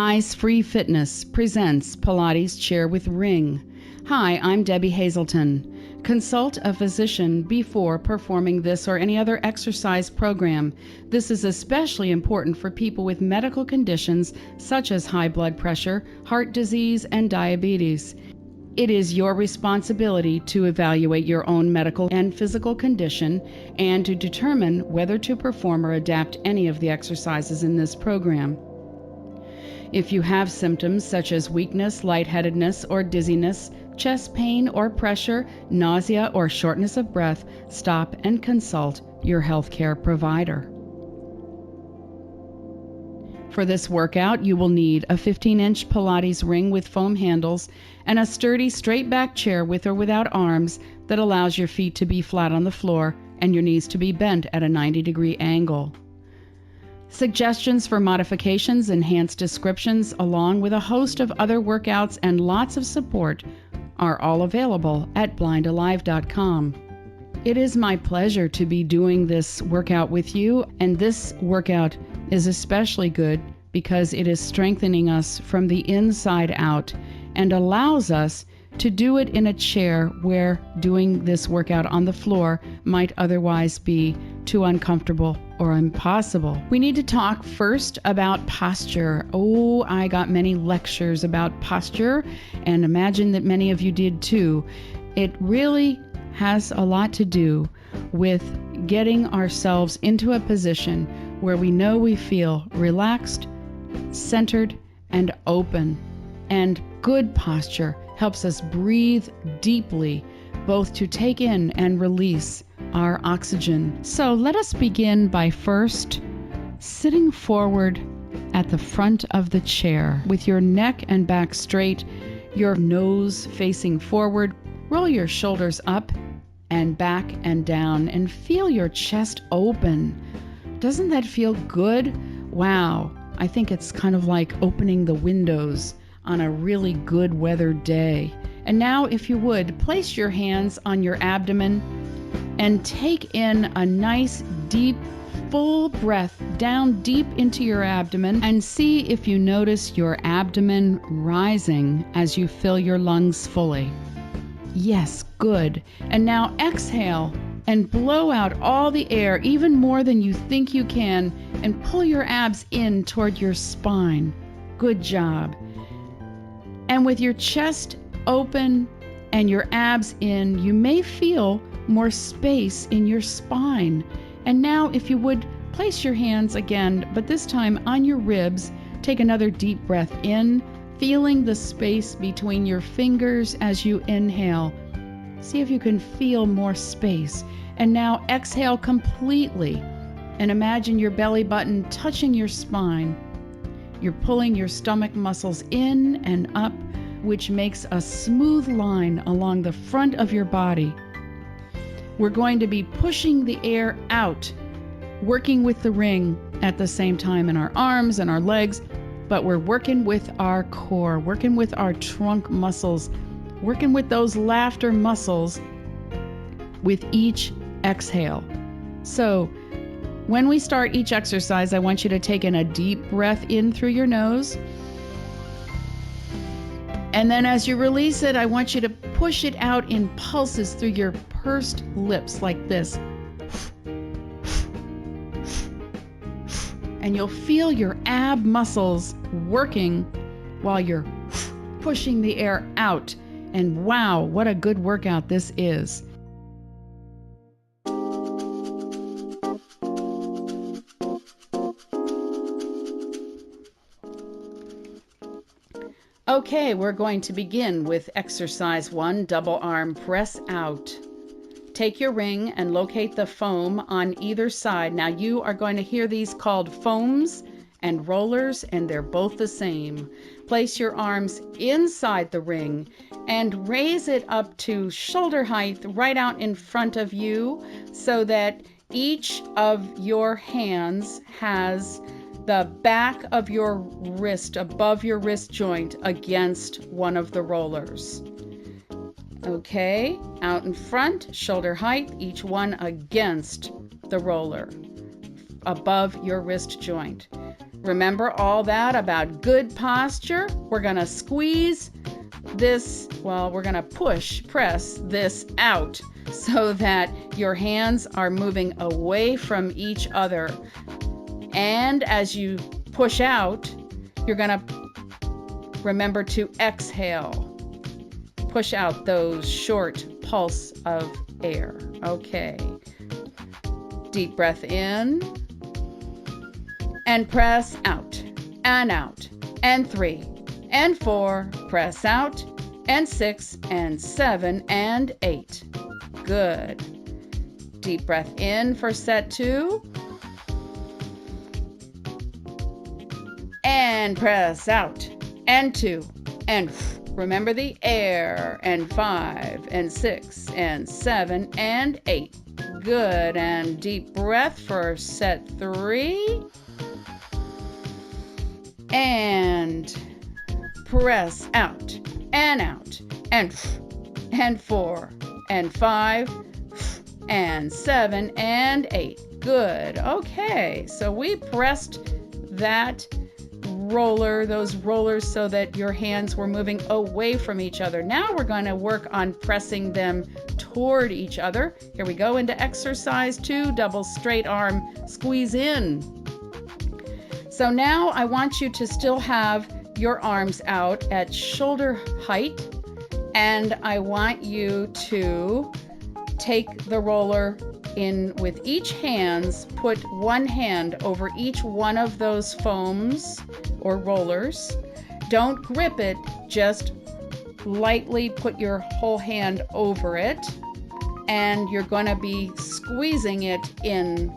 Eyes Free Fitness presents Pilates Chair with Ring. Hi, I'm Debbie Hazelton. Consult a physician before performing this or any other exercise program. This is especially important for people with medical conditions such as high blood pressure, heart disease, and diabetes. It is your responsibility to evaluate your own medical and physical condition and to determine whether to perform or adapt any of the exercises in this program. If you have symptoms such as weakness, lightheadedness, or dizziness, chest pain or pressure, nausea, or shortness of breath, stop and consult your healthcare provider. For this workout, you will need a 15-inch Pilates ring with foam handles and a sturdy straight back chair with or without arms that allows your feet to be flat on the floor and your knees to be bent at a 90-degree angle. Suggestions for modifications, enhanced descriptions, along with a host of other workouts and lots of support are all available at BlindAlive.com. It is my pleasure to be doing this workout with you, and this workout is especially good because it is strengthening us from the inside out and allows us to do it in a chair where doing this workout on the floor might otherwise be too uncomfortable or impossible. We need to talk first about posture. Oh, I got many lectures about posture, and imagine that many of you did too. It really has a lot to do with getting ourselves into a position where we know we feel relaxed, centered, and open. And good posture helps us breathe deeply, both to take in and release our oxygen. So let us begin by first sitting forward at the front of the chair with your neck and back straight, your nose facing forward. Roll your shoulders up and back and down and feel your chest open. Doesn't that feel good? Wow, I think it's kind of like opening the windows on a really good weather day. And now, if you would, place your hands on your abdomen and take in a nice, deep, full breath down deep into your abdomen and see if you notice your abdomen rising as you fill your lungs fully. Yes, good. And now exhale and blow out all the air, even more than you think you can, and pull your abs in toward your spine. Good job. And with your chest open and your abs in, you may feel more space in your spine. And now, if you would, place your hands again, but this time on your ribs. Take another deep breath in, feeling the space between your fingers as you inhale. See if you can feel more space. And now exhale completely and imagine your belly button touching your spine. You're pulling your stomach muscles in and up, which makes a smooth line along the front of your body. We're going to be pushing the air out, working with the ring at the same time in our arms and our legs, but we're working with our core, working with our trunk muscles, working with those laughter muscles with each exhale. So when we start each exercise, I want you to take in a deep breath in through your nose. And then as you release it, I want you to push it out in pulses through your pursed lips like this. And you'll feel your ab muscles working while you're pushing the air out. And wow, what a good workout this is. Okay, we're going to begin with exercise 1, double arm press out. Take your ring and locate the foam on either side. Now you are going to hear these called foams and rollers, and they're both the same. Place your arms inside the ring and raise it up to shoulder height right out in front of you so that each of your hands has the back of your wrist above your wrist joint against one of the rollers. Okay, out in front, shoulder height, each one against the roller above your wrist joint. Remember all that about good posture? We're going to squeeze this, we're going to press this out so that your hands are moving away from each other. And as you push out, you're going to remember to exhale. Push out those short pulse of air. Okay. Deep breath in. And press out. And 3 and 4. Press out. And 6 and 7 and 8. Good. Deep breath in for set 2. And press out. And 2. And remember the air. And 5 and 6 and 7 and 8. Good. And deep breath for set 3. And press out. And 4 and 5 and 7 and 8. Good. Okay, so we pressed that those rollers so that your hands were moving away from each other. Now we're going to work on pressing them toward each other. Here we go into exercise 2, double straight arm squeeze in. So now I want you to still have your arms out at shoulder height, and I want you to take the roller in with each hands, put one hand over each one of those foams or rollers. Don't grip it, just lightly put your whole hand over it, and you're going to be squeezing it in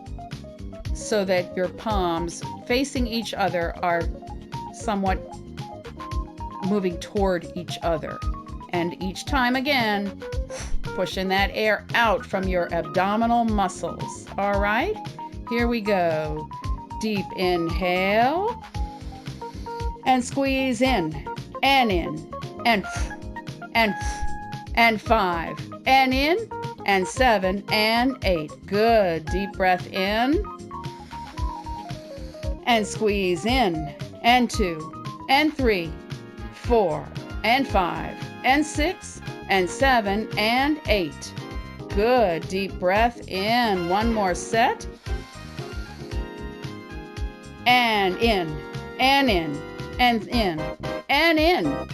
so that your palms facing each other are somewhat moving toward each other. And each time again, pushing that air out from your abdominal muscles. All right, here we go. Deep inhale and squeeze in, and 5 and in, and 7 and 8. Good. Deep breath in and squeeze in, and 2 and 3, 4 and 5 and 6 and 7 and 8. Good. Deep breath in. One more set. And in, and in, and in, and in.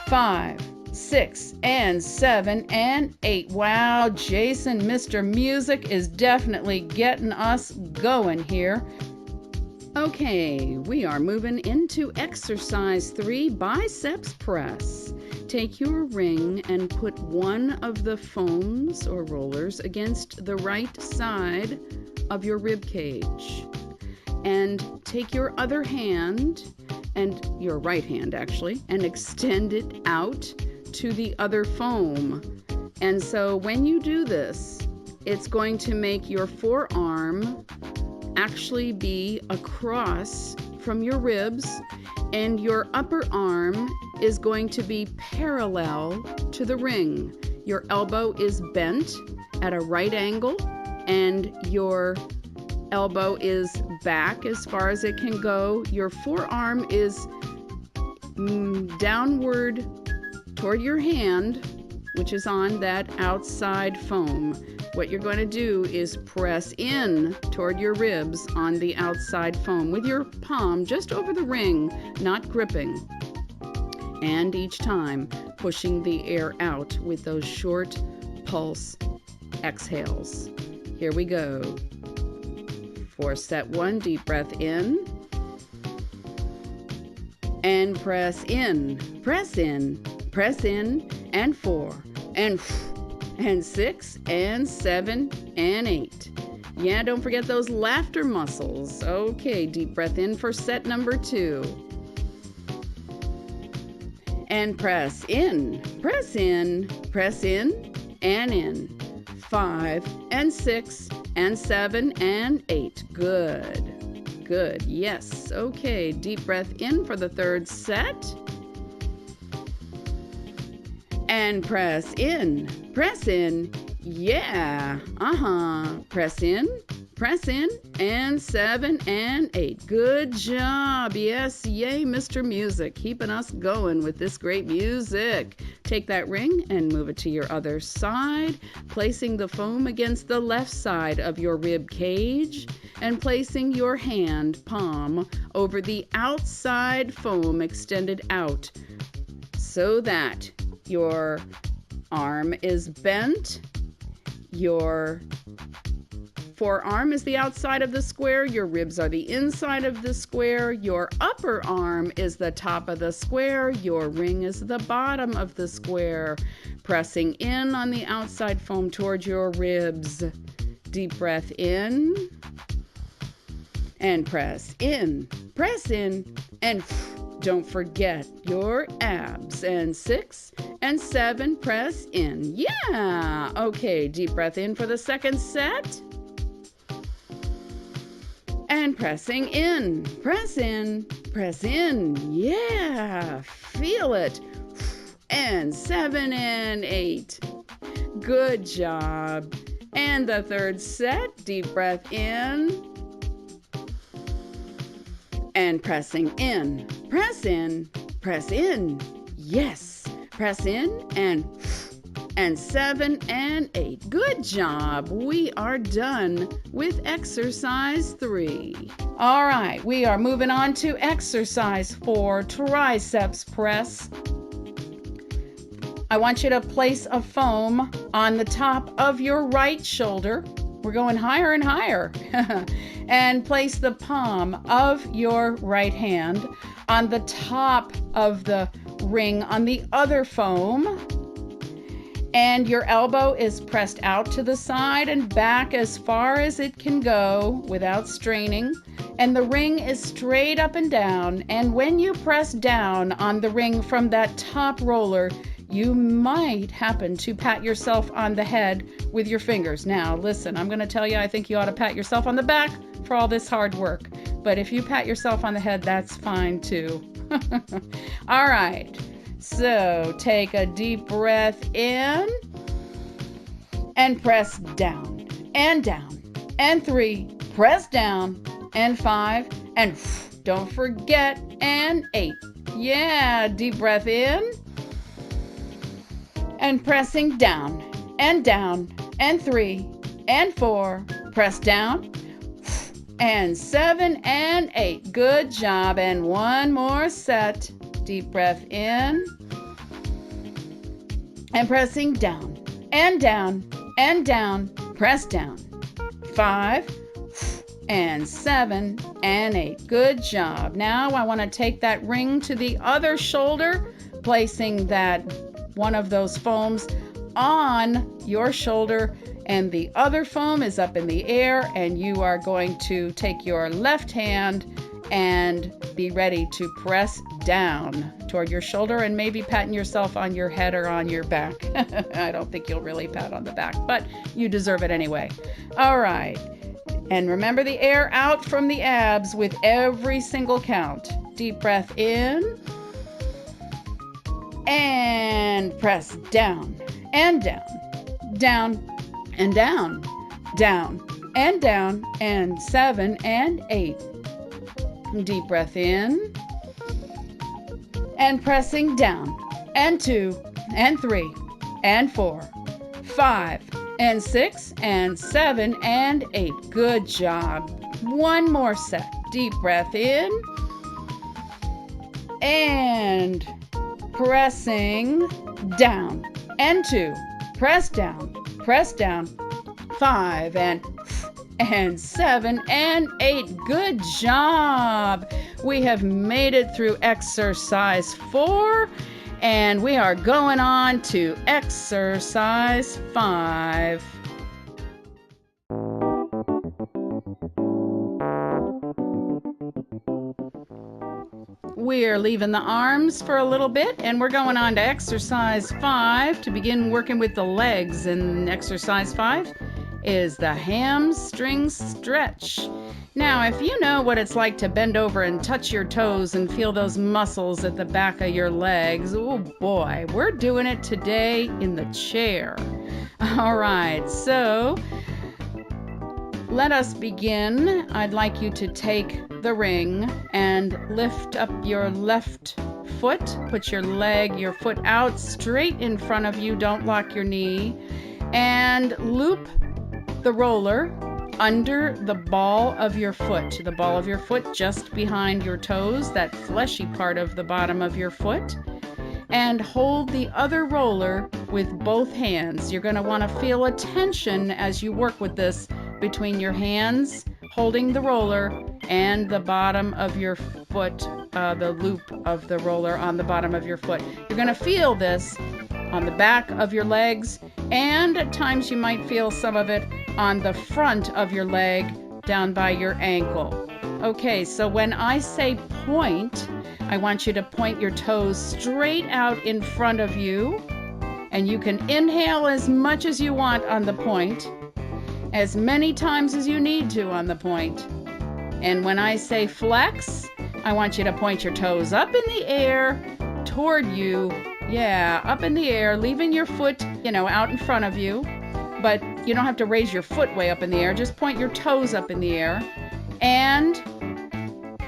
5, 6 and 7 and 8. Wow, Jason, Mr. Music is definitely getting us going here. Okay, we are moving into exercise 3, biceps press. Take your ring and put one of the foams or rollers against the right side of your rib cage. And take your other hand, and your right hand actually, and extend it out to the other foam. And so when you do this, it's going to make your forearm actually be across from your ribs, and your upper arm is going to be parallel to the ring. Your elbow is bent at a right angle, and your elbow is back as far as it can go. Your forearm is downward toward your hand, which is on that outside foam. What you're going to do is press in toward your ribs on the outside foam with your palm just over the ring, not gripping. And each time pushing the air out with those short pulse exhales. Here we go. For set 1, deep breath in. And press in, press in, press in, and 4, and 6, and 7, and 8. Yeah, don't forget those laughter muscles. Okay, deep breath in for set number 2. And press in, press in, press in, and in. 5, and 6, and 7, and 8. Good, good, yes. Okay, deep breath in for the 3rd set. And press in, yeah, press in, Press in, and 7 and 8. Good job. Yes, yay, Mr. Music, keeping us going with this great music. Take that ring and move it to your other side, placing the foam against the left side of your rib cage and placing your hand palm over the outside foam extended out so that your arm is bent, your forearm is the outside of the square, your ribs are the inside of the square, your upper arm is the top of the square, your ring is the bottom of the square. Pressing in on the outside foam towards your ribs. Deep breath in and press in, and don't forget your abs. And 6 and 7, press in. Yeah, okay, deep breath in for the second set. And pressing in, press in, yeah, feel it. And 7 and 8, good job. And the third set, deep breath in, and pressing in, yes, press in, and 7 and 8. Good job. We are done with exercise 3. All right, we are moving on to exercise 4, triceps press. I want you to place a foam on the top of your right shoulder. We're going higher and higher. And place the palm of your right hand on the top of the ring on the other foam. And your elbow is pressed out to the side and back as far as it can go without straining. And the ring is straight up and down. And when you press down on the ring from that top roller, you might happen to pat yourself on the head with your fingers. Now, listen, I'm going to tell you, I think you ought to pat yourself on the back for all this hard work. But if you pat yourself on the head, that's fine too. All right. So take a deep breath in and press down, and 3, press down, and 5, and don't forget, and 8. Yeah, deep breath in and pressing down, and 3, and 4, press down, and 7 and 8. Good job. And one more set. Deep breath in and pressing down, and press down. 5 and 7 and 8. Good job. Now I want to take that ring to the other shoulder, placing that one of those foams on your shoulder, and the other foam is up in the air, and you are going to take your left hand and be ready to press down toward your shoulder and maybe patting yourself on your head or on your back. I don't think you'll really pat on the back, but you deserve it anyway. All right. And remember the air out from the abs with every single count. Deep breath in and press down, and down, and down, and 7 and 8. Deep breath in and pressing down, and 2 and 3 and 4, 5 and 6 and 7 and 8. Good job. One more set. Deep breath in and pressing down, and 2, press down, 5 and 7 and 8. Good job. We have made it through exercise 4, and we are going on to exercise 5. We are leaving the arms for a little bit, and we're going on to exercise 5 to begin working with the legs. And exercise 5 is the hamstring stretch. Now, if you know what it's like to bend over and touch your toes and feel those muscles at the back of your legs, oh boy, we're doing it today in the chair. All right, so let us begin. I'd like you to take the ring and lift up your left foot. Put your foot out straight in front of you. Don't lock your knee. And loop the roller under the ball of your foot. The ball of your foot just behind your toes, that fleshy part of the bottom of your foot. And hold the other roller with both hands. You're going to want to feel a tension as you work with this between your hands holding the roller and the bottom of your foot, the loop of the roller on the bottom of your foot. You're going to feel this on the back of your legs, and at times you might feel some of it on the front of your leg down by your ankle. Okay, so when I say point, I want you to point your toes straight out in front of you, and you can inhale as much as you want on the point, as many times as you need to on the point. And when I say flex, I want you to point your toes up in the air toward you. Yeah, up in the air, leaving your foot, out in front of you. But you don't have to raise your foot way up in the air. Just point your toes up in the air. And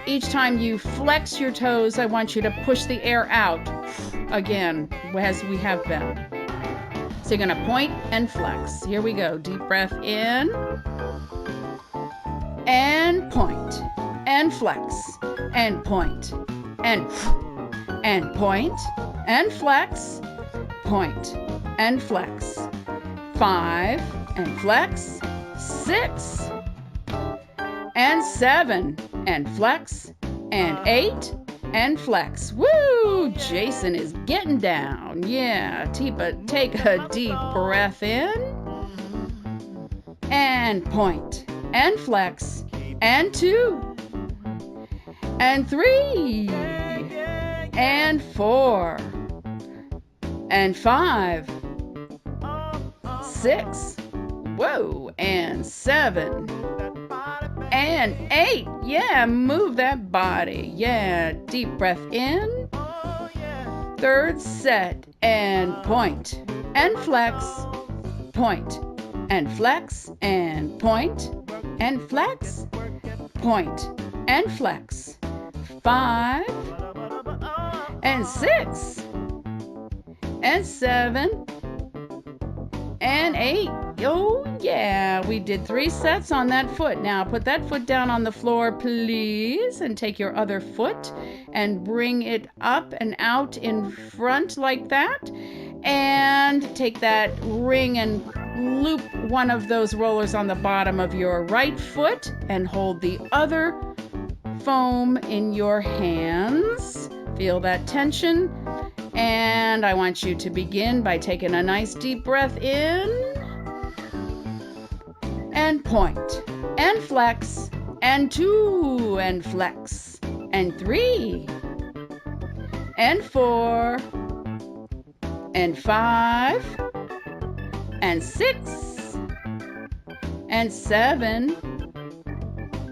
each time you flex your toes, I want you to push the air out again, as we have been. So you're going to point and flex. Here we go. Deep breath in. And point. And flex. And point. And point. And flex. Point. And flex. 5. And flex. 6. And 7. And flex. And 8. And flex. Woo! Jason is getting down. Yeah. Take a deep breath in. And point. And flex. And 2. And 3. And 4. And 5. 6. Whoa. And 7. And 8. Yeah, move that body. Yeah, deep breath in. Third set. And point. And flex. Point. And flex. And point. And flex. Point. And flex. 5. And 6. And 7. And 8. Oh, yeah. We did 3 sets on that foot. Now, put that foot down on the floor, please. And take your other foot and bring it up and out in front like that. And take that ring and loop one of those rollers on the bottom of your right foot and hold the other foam in your hands. Feel that tension. And I want you to begin by taking a nice deep breath in. And point. And flex. And 2. And flex. And 3. And 4. And 5. And 6. And 7.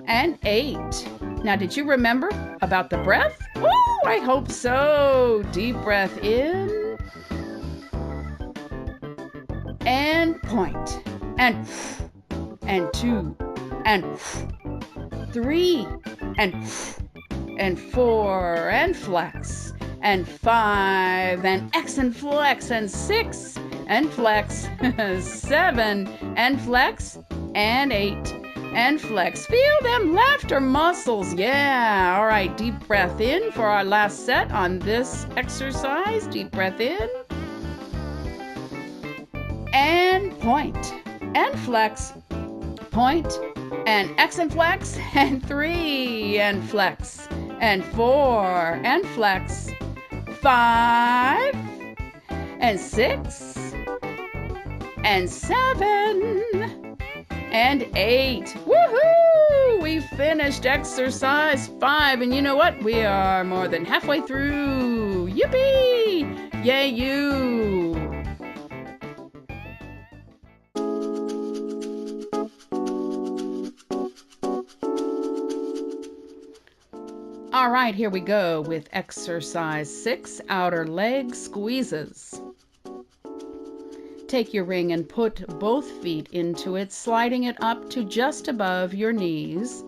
And 8. Now, did you remember about the breath? Oh, I hope so. Deep breath in. And point. And 2. And 3. And 4. And flex. And 5. And X and flex. And 6. And flex. 7. And flex. And 8. And flex. Feel them laughter muscles. Yeah. All right. Deep breath in for our last set on this exercise. Deep breath in. And point. And flex. Point. And X and flex. And 3. And flex. And 4. And flex. 5. And 6. And 7. And 8. Woohoo! We finished exercise 5. And you know what? We are more than halfway through. Yippee! Yay, you! All right, here we go with exercise 6, outer leg squeezes. Take your ring and put both feet into it, sliding it up to just above your knees.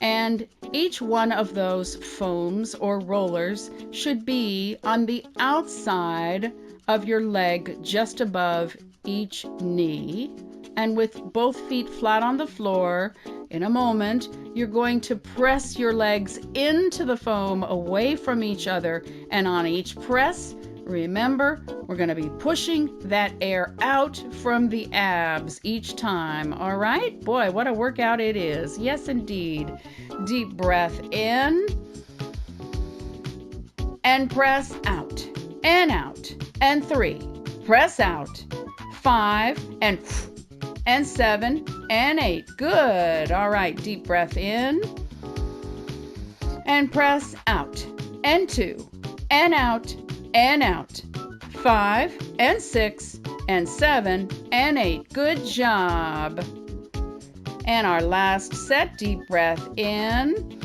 And each one of those foams or rollers should be on the outside of your leg, just above each knee. And with both feet flat on the floor, in a moment, you're going to press your legs into the foam away from each other. And on each press, remember, we're going to be pushing that air out from the abs each time. All right? Boy, what a workout it is. Yes, indeed. Deep breath in and press out and out. And 3, press out. 5 and 7 and 8. Good. All right. Deep breath in and press out. And 2 and out and out. 5 and 6 and 7 and 8. Good job. And our last set. Deep breath in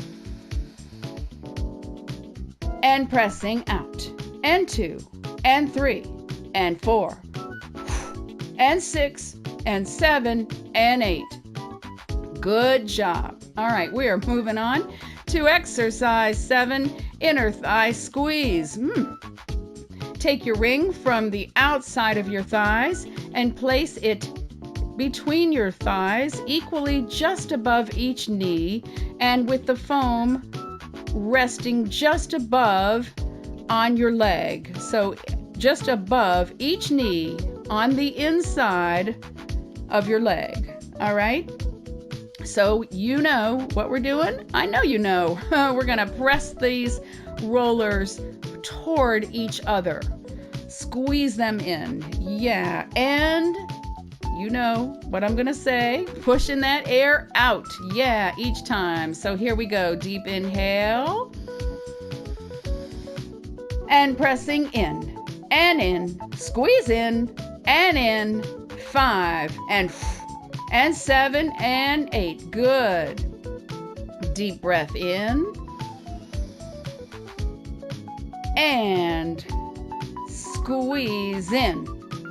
and pressing out. And 2 and 3 and 4 and 6 and 7 and 8. Good job. All right, we are moving on to exercise 7, inner thigh squeeze. Take your ring from the outside of your thighs and place it between your thighs, equally just above each knee, and with the foam resting just above on your leg. So just above each knee on the inside of your leg. All right? So you know what we're doing? I know you know. We're going to press these rollers toward each other. Squeeze them in. Yeah. And you know what I'm going to say. Pushing that air out. Yeah, each time. So here we go. Deep inhale. And pressing in. And in. Squeeze in. And in. 5 and 7 and 8. Good. Deep breath in. And squeeze in.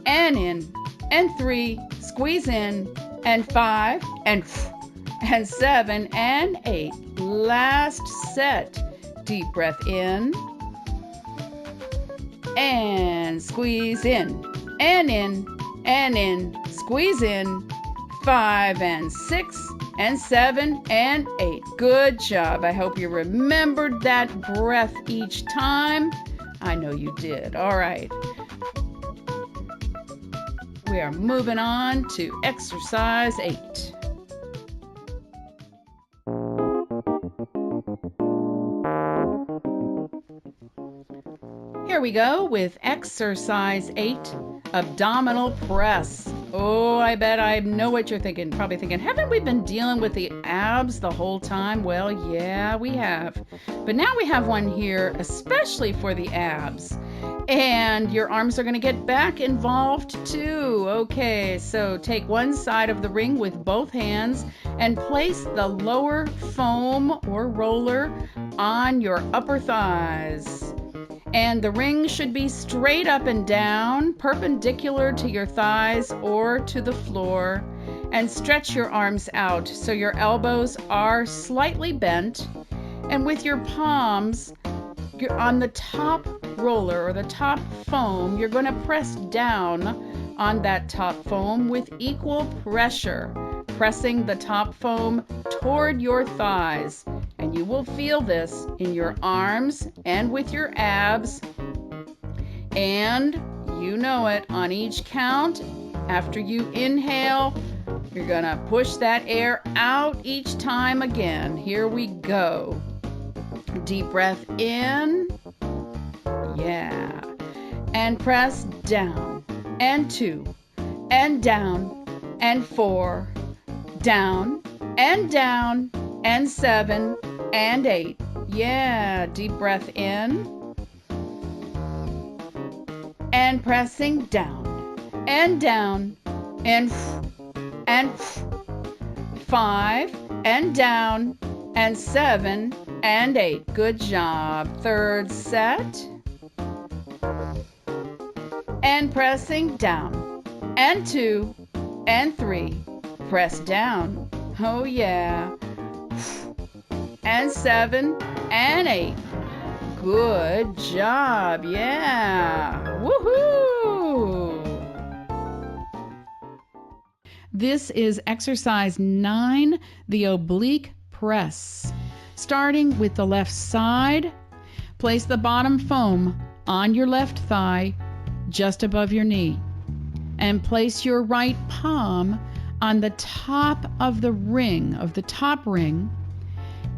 And 3. Squeeze in. And 5 and 7 and 8. Last set. Deep breath in. And squeeze in. And in. Squeeze in. 5 and 6 and 7 and 8. Good job. I hope you remembered that breath each time. I know you did. All right. We are moving on to exercise 8. Here we go with exercise 8, abdominal press. Oh, I bet I know what you're thinking. Probably thinking, haven't we been dealing with the abs the whole time? Well, yeah, we have. But now we have one here, especially for the abs. And your arms are going to get back involved too. Okay, so take one side of the ring with both hands and place the lower foam or roller on your upper thighs. And the ring should be straight up and down, perpendicular to your thighs or to the floor. And stretch your arms out so your elbows are slightly bent. And with your palms on the top roller or the top foam, you're going to press down on that top foam with equal pressure, pressing the top foam toward your thighs. And you will feel this in your arms and with your abs. And you know it, on each count, after you inhale, you're going to push that air out each time again. Here we go. Deep breath in. Yeah. And press down. And 2. And down. And 4. Down. And down. And 7. And 8. Yeah. Deep breath in. And pressing down. And down. And 5. And down. And 7. And 8. Good job. Third set. And pressing down. and 2, and 3. Press down. Oh yeah. And 7, and 8. Good job. Yeah. Woohoo! This is exercise 9, the oblique press. Starting with the left side, place the bottom foam on your left thigh, just above your knee, and place your right palm on the top of the top ring,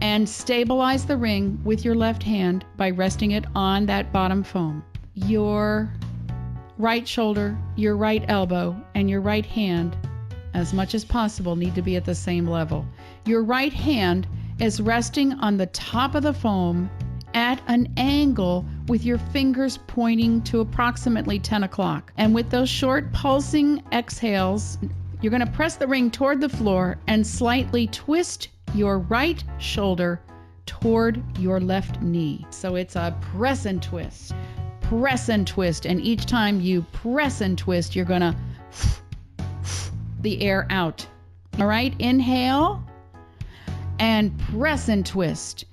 and stabilize the ring with your left hand by resting it on that bottom foam. Your right shoulder, your right elbow, and your right hand, as much as possible, need to be at the same level. Your right hand is resting on the top of the foam at an angle with your fingers pointing to approximately 10 o'clock. And with those short pulsing exhales, you're going to press the ring toward the floor and slightly twist your right shoulder toward your left knee. So it's a press and twist, and each time you press and twist, you're going to the air out. All right, inhale and press and twist,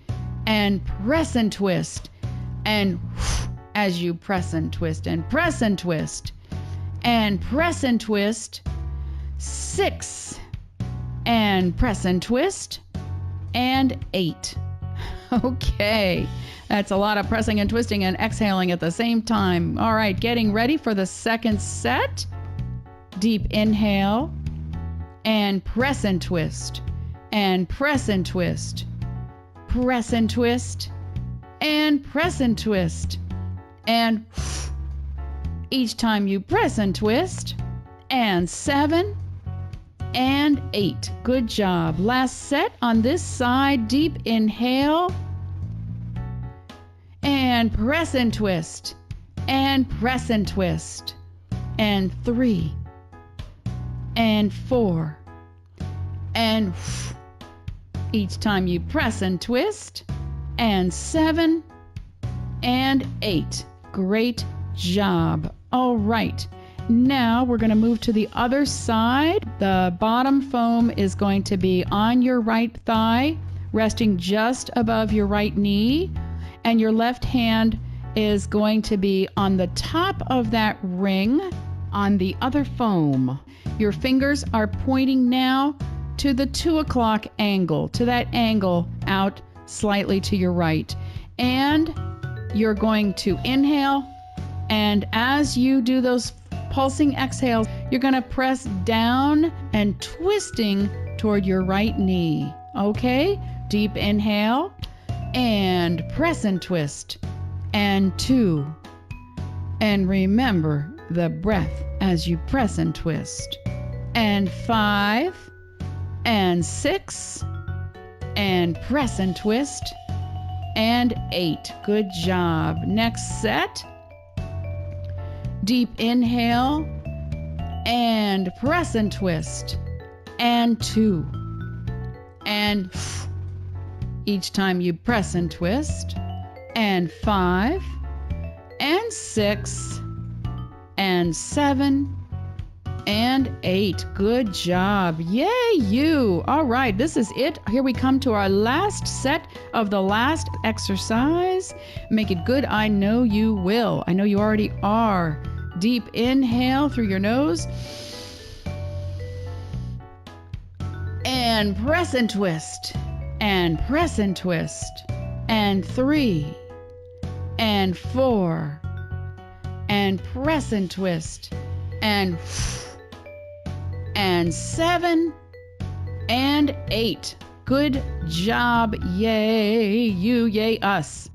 and press and twist, and as you press and twist and press and twist and press and twist, 6, and press and twist, and 8. Okay, that's a lot of pressing and twisting and exhaling at the same time. All right, getting ready for the second set. Deep inhale, and press and twist, and press and twist, press and twist, and press and twist, and each time you press and twist, and 7, and 8. Good job. Last set on this side. Deep inhale, and press and twist, and press and twist, and 3, and 4, and each time you press and twist, and 7, and 8. Great job. All right. Now we're going to move to the other side. The bottom foam is going to be on your right thigh, resting just above your right knee, and your left hand is going to be on the top of that ring on the other foam. Your fingers are pointing now to the 2 o'clock angle, to that angle out slightly to your right. And you're going to inhale, and as you do those pulsing exhales, you're going to press down and twisting toward your right knee. Okay? Deep inhale, and press and twist, and 2. And remember the breath as you press and twist. And 5, and 6, and press and twist, and 8. Good job. Next set. Deep inhale, and press and twist, and 2. And each time you press and twist, and 5, and 6, and 7, and 8. Good job. Yay, you. All right, this is it. Here we come to our last set of the last exercise. Make it good. I know you will. I know you already are. Deep inhale through your nose. And press and twist. And press and twist. And 3. And 4. And press and twist. And 7, and 8. Good job. Yay you, yay us.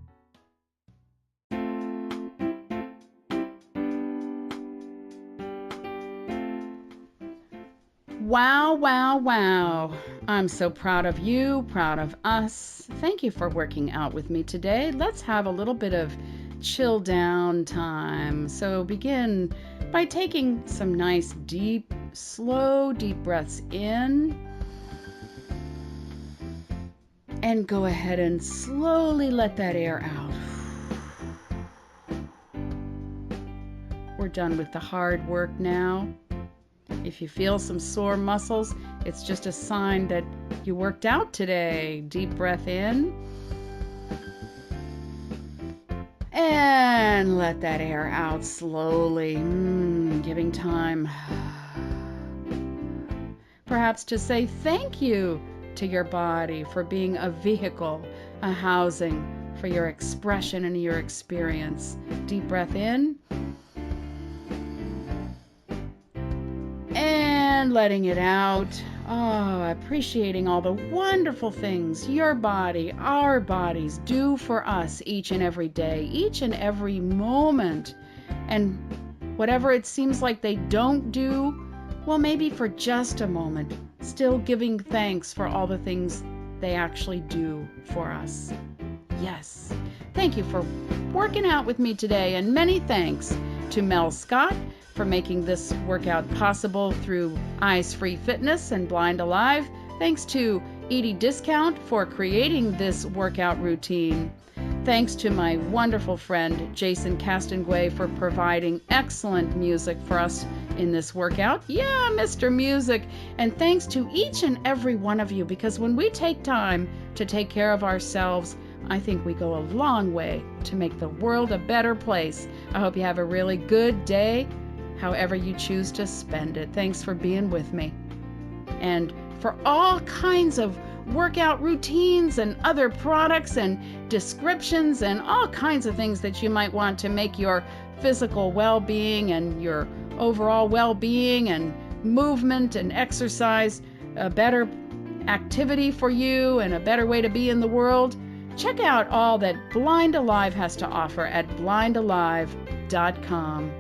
Wow, wow, wow. I'm so proud of you, proud of us. Thank you for working out with me today. Let's have a little bit of chill down time. So begin by taking some nice deep, slow, deep breaths in. And go ahead and slowly let that air out. We're done with the hard work now. If you feel some sore muscles, it's just a sign that you worked out today. Deep breath in. And let that air out slowly, giving time perhaps to say thank you to your body for being a vehicle, a housing for your expression and your experience. Deep breath in. And letting it out. Oh, appreciating all the wonderful things your body, our bodies do for us each and every day, each and every moment. And whatever it seems like they don't do, well, maybe for just a moment, still giving thanks for all the things they actually do for us. Yes. Thank you for working out with me today, and many thanks to Mel Scott for making this workout possible through Eyes Free Fitness and BlindAlive. Thanks to Edie Discount for creating this workout routine. Thanks to my wonderful friend Jason Castonguay for providing excellent music for us in this workout. Yeah, Mr. Music. And thanks to each and every one of you, because when we take time to take care of ourselves, I think we go a long way to make the world a better place. I hope you have a really good day, however you choose to spend it. Thanks for being with me. And for all kinds of workout routines and other products and descriptions and all kinds of things that you might want to make your physical well-being and your overall well-being and movement and exercise a better activity for you and a better way to be in the world, check out all that BlindAlive has to offer at BlindAlive.com.